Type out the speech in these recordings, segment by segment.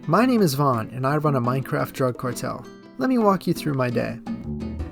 My name is Vaughn, and I run a Minecraft drug cartel. Let me walk you through my day.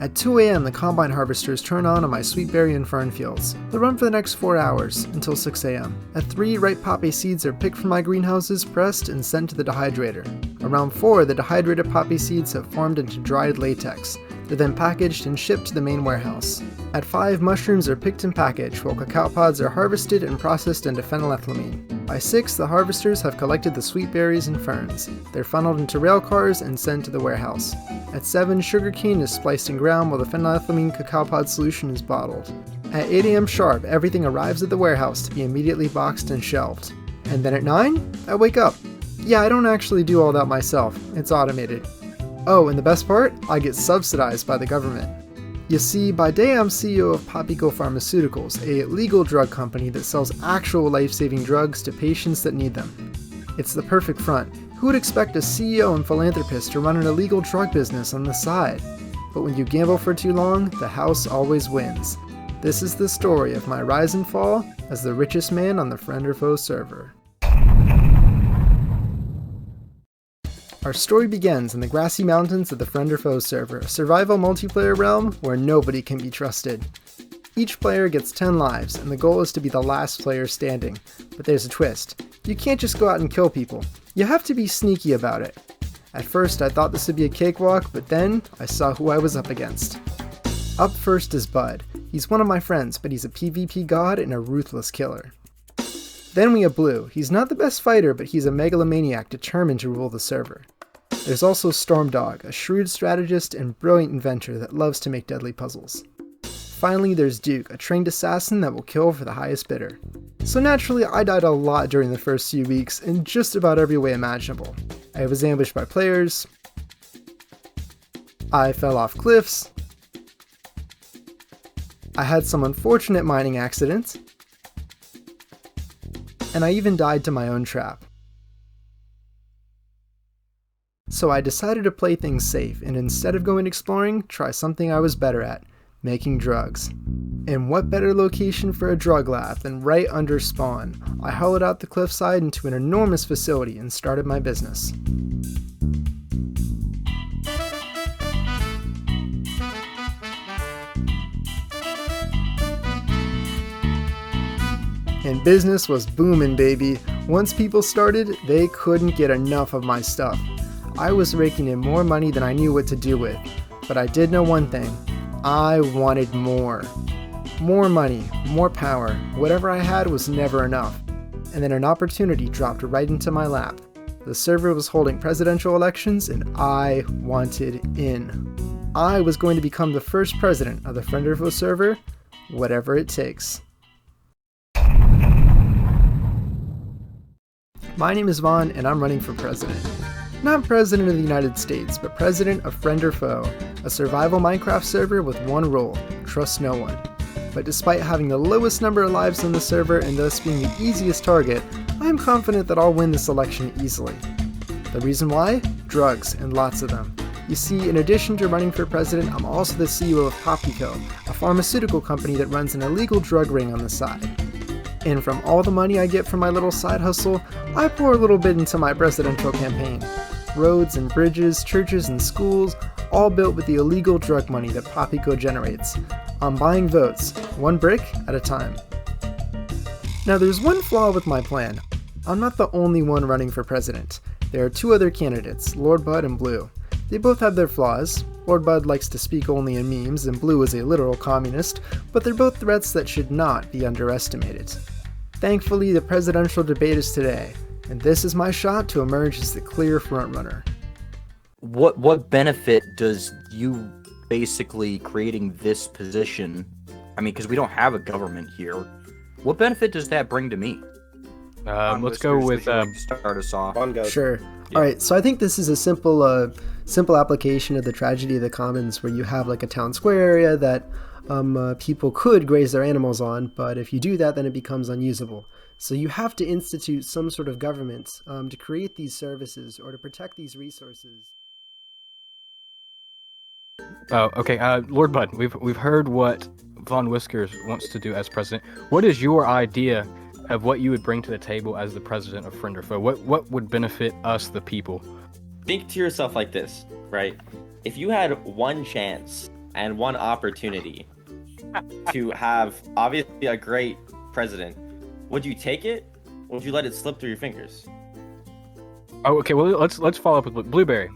At 2 a.m., the combine harvesters turn on my sweet berry and fern fields. They'll run for the next 4 hours, until 6 a.m. At 3, ripe poppy seeds are picked from my greenhouses, pressed, and sent to the dehydrator. Around 4, the dehydrated poppy seeds have formed into dried latex. They're then packaged and shipped to the main warehouse. At 5, mushrooms are picked and packaged, while cacao pods are harvested and processed into phenylethylamine. By 6, the harvesters have collected the sweet berries and ferns. They're funneled into rail cars and sent to the warehouse. At 7, sugarcane is spliced and ground while the phenylethylamine cacao pod solution is bottled. At 8 a.m. sharp, everything arrives at the warehouse to be immediately boxed and shelved. And then at 9, I wake up. Yeah, I don't actually do all that myself. It's automated. Oh, and the best part? I get subsidized by the government. You see, by day I'm CEO of Papico Pharmaceuticals, a legal drug company that sells actual life-saving drugs to patients that need them. It's the perfect front. Who would expect a CEO and philanthropist to run an illegal drug business on the side? But when you gamble for too long, the house always wins. This is the story of my rise and fall as the richest man on the Friend or Foe server. Our story begins in the grassy mountains of the Friend or Foe server, a survival multiplayer realm where nobody can be trusted. Each player gets 10 lives, and the goal is to be the last player standing. But there's a twist. You can't just go out and kill people. You have to be sneaky about it. At first I thought this would be a cakewalk, but then I saw who I was up against. Up first is Bud. He's one of my friends, but he's a PvP god and a ruthless killer. Then we have Blue. He's not the best fighter, but he's a megalomaniac determined to rule the server. There's also Stormdog, a shrewd strategist and brilliant inventor that loves to make deadly puzzles. Finally, there's Duke, a trained assassin that will kill for the highest bidder. So naturally, I died a lot during the first few weeks in just about every way imaginable. I was ambushed by players, I fell off cliffs, I had some unfortunate mining accidents, and I even died to my own trap. So I decided to play things safe, and instead of going exploring, try something I was better at, making drugs. And what better location for a drug lab than right under spawn? I hollowed out the cliffside into an enormous facility and started my business. And business was booming, baby. Once people started, they couldn't get enough of my stuff. I was raking in more money than I knew what to do with, but I did know one thing. I wanted more. More money, more power. Whatever I had was never enough. And then an opportunity dropped right into my lap. The server was holding presidential elections and I wanted in. I was going to become the first president of the Friend or Foe server, whatever it takes. My name is Vaughn and I'm running for president. Not President of the United States, but President of Friend or Foe, a survival Minecraft server with one rule: trust no one. But despite having the lowest number of lives on the server and thus being the easiest target, I am confident that I'll win this election easily. The reason why? Drugs, and lots of them. You see, in addition to running for president, I'm also the CEO of Papico, a pharmaceutical company that runs an illegal drug ring on the side. And from all the money I get from my little side hustle, I pour a little bit into my presidential campaign. Roads and bridges, churches and schools, all built with the illegal drug money that Papico generates. I'm buying votes, one brick at a time. Now there's one flaw with my plan. I'm not the only one running for president. There are 2 other candidates, Lord Bud and Blue. They both have their flaws. Lord Bud likes to speak only in memes, and Blue is a literal communist, but they're both threats that should not be underestimated. Thankfully, the presidential debate is today, and this is my shot to emerge as the clear frontrunner. What benefit does you basically creating this position, I mean, because we don't have a government here, what benefit does that bring to me? Let's go with start us off. Sure. Yeah. Alright, so I think this is a simple application of the tragedy of the commons, where you have like a town square area that people could graze their animals on, but if you do that, then it becomes unusable. So you have to institute some sort of government to create these services or to protect these resources. Oh, okay. Lord Bud, we've heard what Von Whiskers wants to do as president. What is your idea of what you would bring to the table as the president of Friend or Foe. What would benefit us, the people? Think to yourself like this, right? If you had one chance and one opportunity to have obviously a great president, would you take it? Or would you let it slip through your fingers? Oh, okay. Well, let's follow up with Blueberry.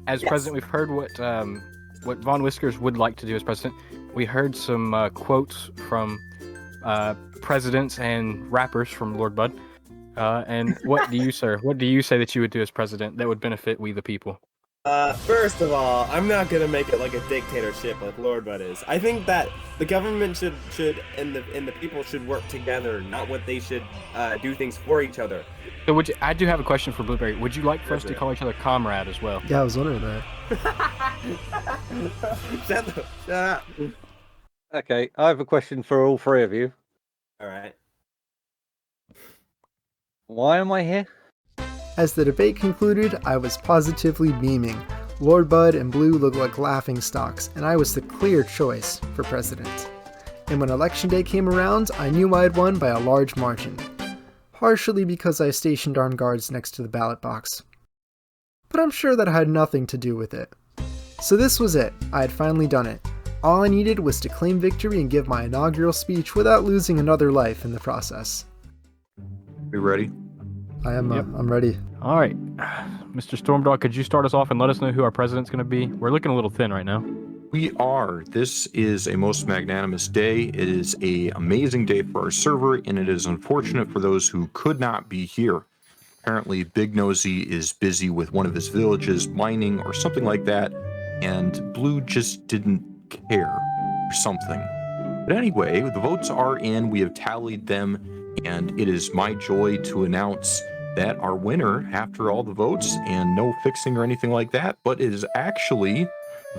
As Yes. president, we've heard what Von Whiskers would like to do as president. We heard some quotes from presidents and rappers from Lord Bud. And what do you, sir? What do you say that you would do as president that would benefit we the people? First of all, I'm not gonna make it like a dictatorship like Lord Bud is. I think that the government should and the people should work together, not what they should do things for each other. So I do have a question for Blueberry. Would you like for us to call each other comrade as well? Yeah, I was wondering that. Shut up. Okay, I have a question for all three of you. All right. Why am I here? As the debate concluded, I was positively beaming. Lord Bud and Blue looked like laughingstocks, and I was the clear choice for president. And when election day came around, I knew I had won by a large margin. Partially because I stationed armed guards next to the ballot box. But I'm sure that had nothing to do with it. So this was it. I had finally done it. All I needed was to claim victory and give my inaugural speech without losing another life in the process. We ready? I'm ready. All right, Mr. Stormdog, could you start us off and let us know who our president's going to be? We're looking a little thin right now. We are. This is a most magnanimous day. It is an amazing day for our server, and it is unfortunate for those who could not be here. Apparently, Big Nosy is busy with one of his villages mining or something like that, and Blue just didn't care or something. But anyway, the votes are in. We have tallied them, and it is my joy to announce that our winner, after all the votes and no fixing or anything like that, but it is actually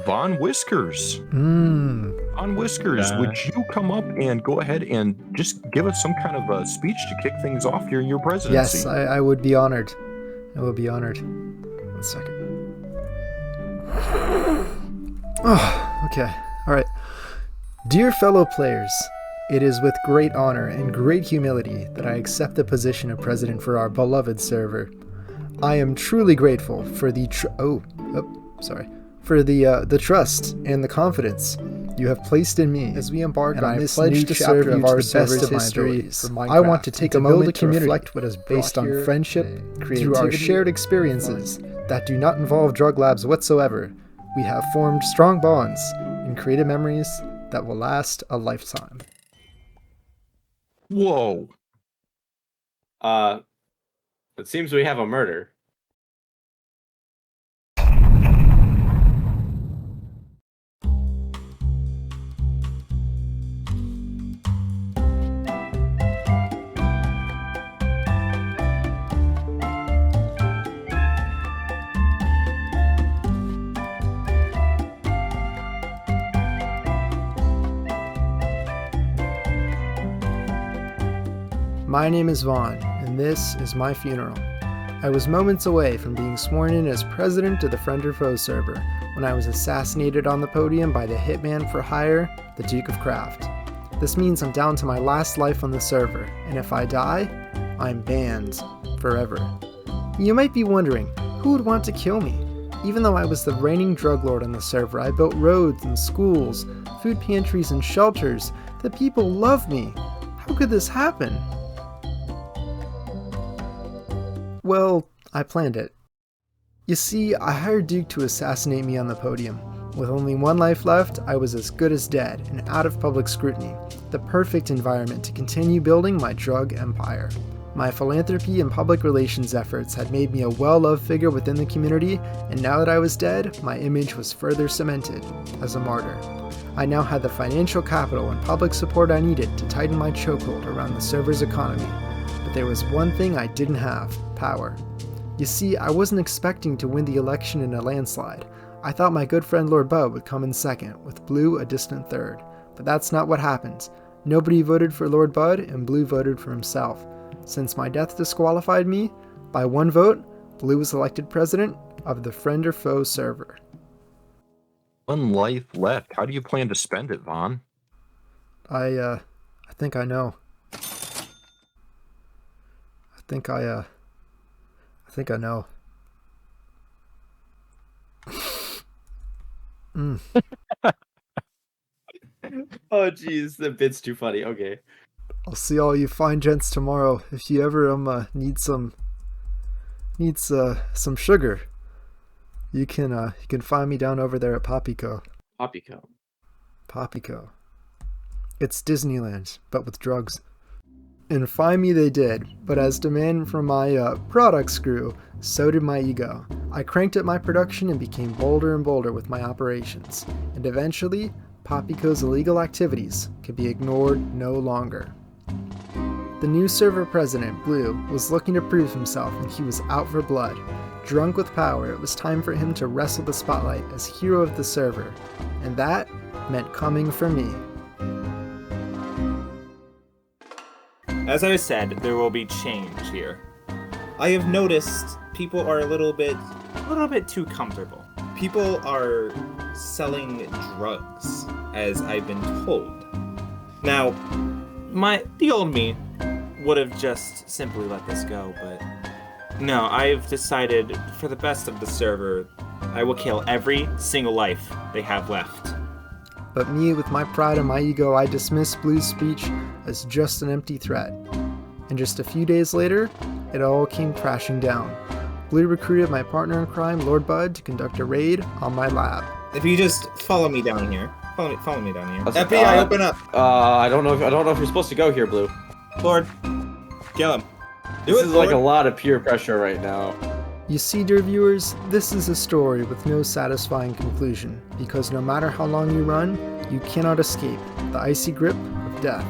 Von Whiskers. Von Whiskers, would you come up and go ahead and just give us some kind of a speech to kick things off here in your presidency? Yes, I would be honored. I would be honored. 1 second. Oh, okay. All right. Dear fellow players, it is with great honor and great humility that I accept the position of president for our beloved server. I am truly grateful for the the trust and the confidence you have placed in me as we embark on this new chapter of our server's history. I want to take a moment to reflect what is based on friendship through our shared experiences that do not involve drug labs whatsoever. We have formed strong bonds and created memories that will last a lifetime. Whoa. It seems we have a murder. My name is Vaughn, and this is my funeral. I was moments away from being sworn in as president of the Friend or Foe server when I was assassinated on the podium by the hitman for hire, the Duke of Craft. This means I'm down to my last life on the server, and if I die, I'm banned forever. You might be wondering, who would want to kill me? Even though I was the reigning drug lord on the server, I built roads and schools, food pantries and shelters. The people love me. How could this happen? Well, I planned it. You see, I hired Duke to assassinate me on the podium. With only one life left, I was as good as dead and out of public scrutiny, the perfect environment to continue building my drug empire. My philanthropy and public relations efforts had made me a well-loved figure within the community, and now that I was dead, my image was further cemented as a martyr. I now had the financial capital and public support I needed to tighten my chokehold around the server's economy. But there was one thing I didn't have: power. You see, I wasn't expecting to win the election in a landslide. I thought my good friend Lord Bud would come in second, with Blue a distant third. But that's not what happened. Nobody voted for Lord Bud, and Blue voted for himself. Since my death disqualified me, by one vote, Blue was elected president of the Friend or Foe server. One life left. How do you plan to spend it, Vaughn? I think I know. think I know. Oh jeez, the bit's too funny. Okay. I'll see all you fine gents tomorrow. If you ever need some sugar, you can find me down over there at Poppyco. Poppyco. It's Disneyland, but with drugs. And find me they did, but as demand for my products grew, so did my ego. I cranked up my production and became bolder and bolder with my operations, and eventually, Poppyco's illegal activities could be ignored no longer. The new server president, Blue, was looking to prove himself and he was out for blood. Drunk with power, it was time for him to wrestle the spotlight as hero of the server, and that meant coming for me. As I said, there will be change here. I have noticed people are a little bit too comfortable. People are selling drugs, as I've been told. Now, the old me would have just simply let this go, but no, I've decided for the best of the server, I will kill every single life they have left. But me, with my pride and my ego, I dismissed Blue's speech as just an empty threat. And just a few days later, it all came crashing down. Blue recruited my partner in crime, Lord Bud, to conduct a raid on my lab. If you just follow me down here. Follow me down here. FBI, open up. I don't know if you're supposed to go here, Blue. Lord, kill him. This is like a lot of peer pressure right now. You see, dear viewers, this is a story with no satisfying conclusion, because no matter how long you run, you cannot escape the icy grip of death.